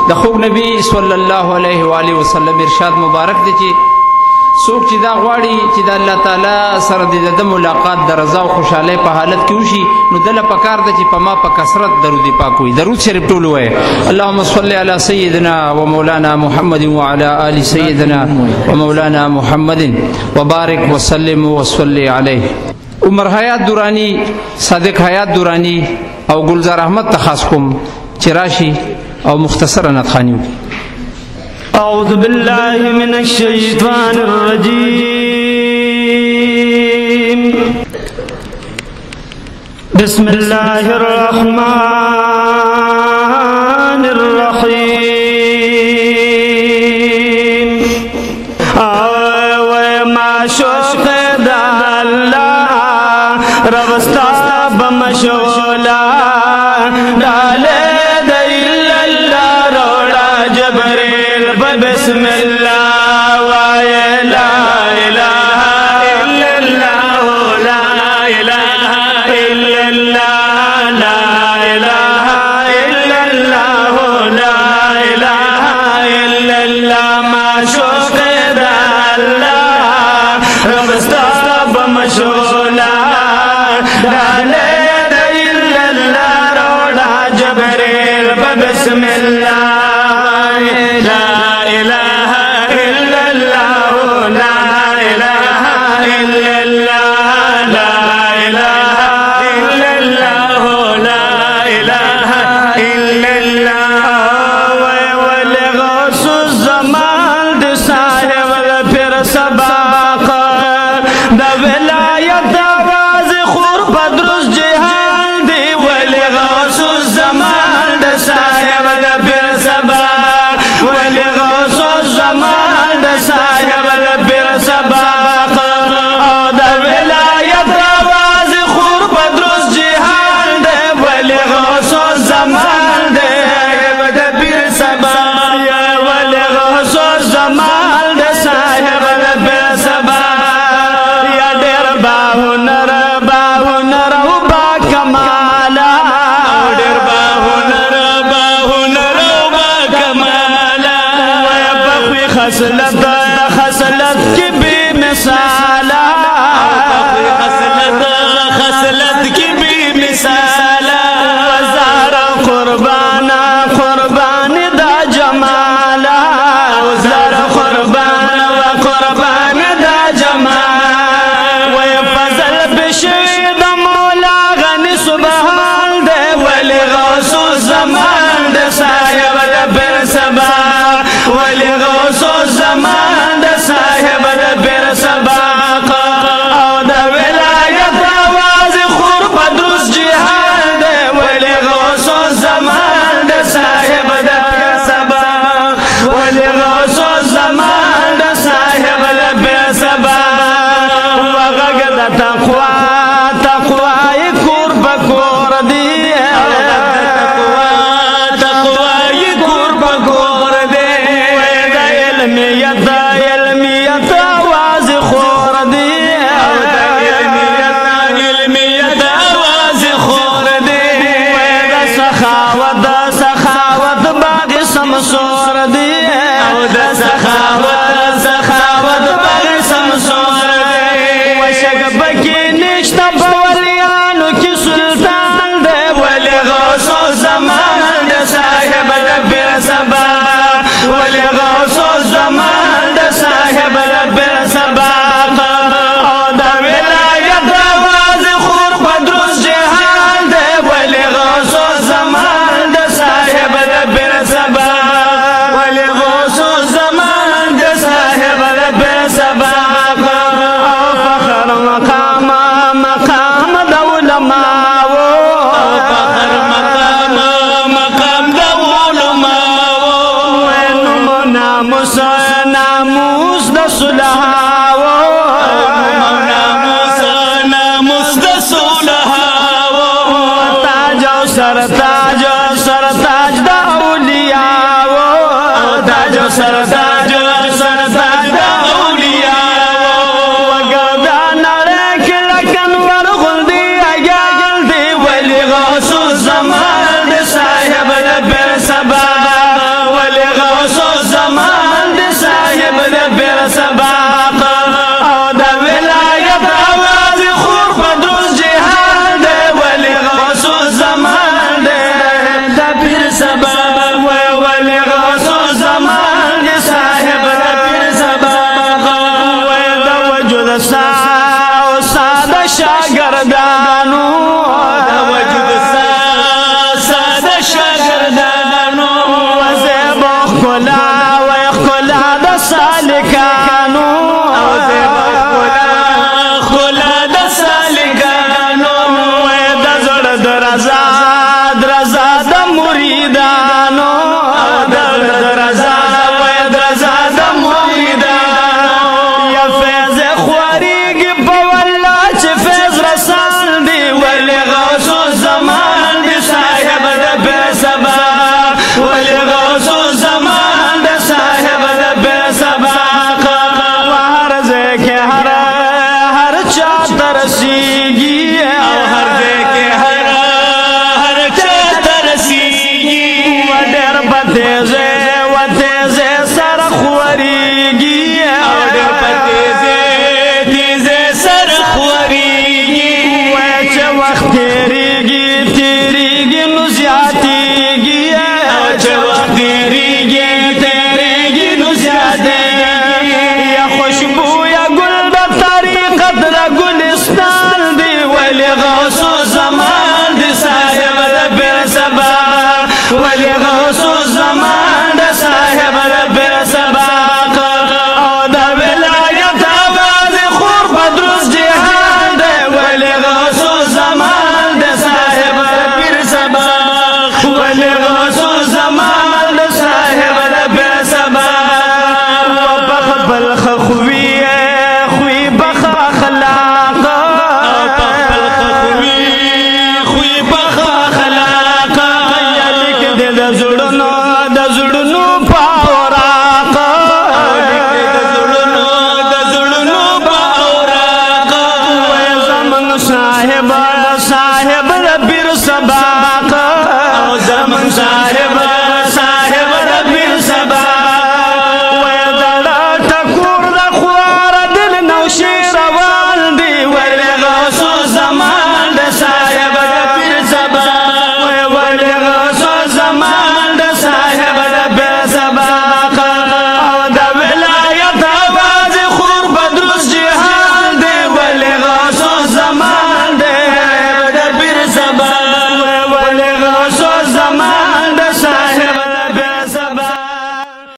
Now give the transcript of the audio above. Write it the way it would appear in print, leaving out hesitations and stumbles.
د خوږ نبی صلی الله علیه و آله وسلم ارشاد مبارک دی چې څوک چې دا غواړي چې د الله تعالی سره د ملاقات د رضا او خوشحالۍ په حالت کې وشي نو دله پکار ده چې په ما په کثرت درود پاک وي. درود شریف ټول وایي. اللهم صل علی سیدنا و مولانا محمد وعلى آل سیدنا و مولانا محمد وبارک وسلم وصلی علیه. عمر حیات دورانی، صادق حیات دورانی او گلزار احمد تخاص کوم چې راشي او مختصرا نتخانیو. أعوذ بالله من الشيطان الرجيم. بسم الله الرحمن الرحيم. وما شوق الله ربستا بمشولا بسم الله ولا إله إلا الله لا إله إلا الله لا إله إلا الله لا إله إلا الله ما شوق الله ربستا بمشولا لا إله إلا الله رولا جبريل بسم الله خسلت کی بھی مثالا خسلت کی بھی مثالا وزار قربانا قربان دا جمالا وزار قربان و قربان دا جمال و فضل بشید مولا غنی سبحان دے ولی غوث زمان دے صاحب بر سبا ولی غوث زمان د صاحب د بیر سباق او د ولایت آواز خور بدرس جهاد ولی غوث زمان د صاحب د بیر سباق ولی غوث زمان د صاحب د بیر سباق وغږ د تقوا تقوای کور بکور دی تقوای کور بکور دی علمیت آواز خور دی علمیت آواز خور دی سخاوت باغ سمسور دی سخاوت باغ سمسور دی وشک بکی نشتا بولیانو کی سلطان دی ولی غوث زمان دی صاحب دبیر سبا ولی غوث زمان د صاحب ربر سباق او د ولایت آواز خور بدرس جهان دی ولی غوث زمان د صاحب ربر سباق ولی غوث زمان د صاحب ربر سباق او فخر مقام د علماء فخر مقام د علماء ناموس د صلحاو ناموس د صلحاو تاج او سرتاج د اولیاء تاج او سرتاج د اولیاء وګدا نړۍ کې لکن ورغلدي اجل دی ولی غوث زمان د صاحب د بیر سبا تیریږي تیریږي نو زیاتېږي یا خوشبو یا ګل د طریقت د ګلستان دی ولې غوث الزمان دی صاحب د پیر سبا ولې غوث الزمان د صاحب د پیر سبا او د ولایت آواز خور بدرس جهان دی ولې غوث الزمان د صاحب د پیر سبا ولې غوث الزمان د صاحب د پیر سبا وبخبل خوي خوي بخ اخلاق وبخبل خوي خوي بخ اخلاق یا لیک د زړونو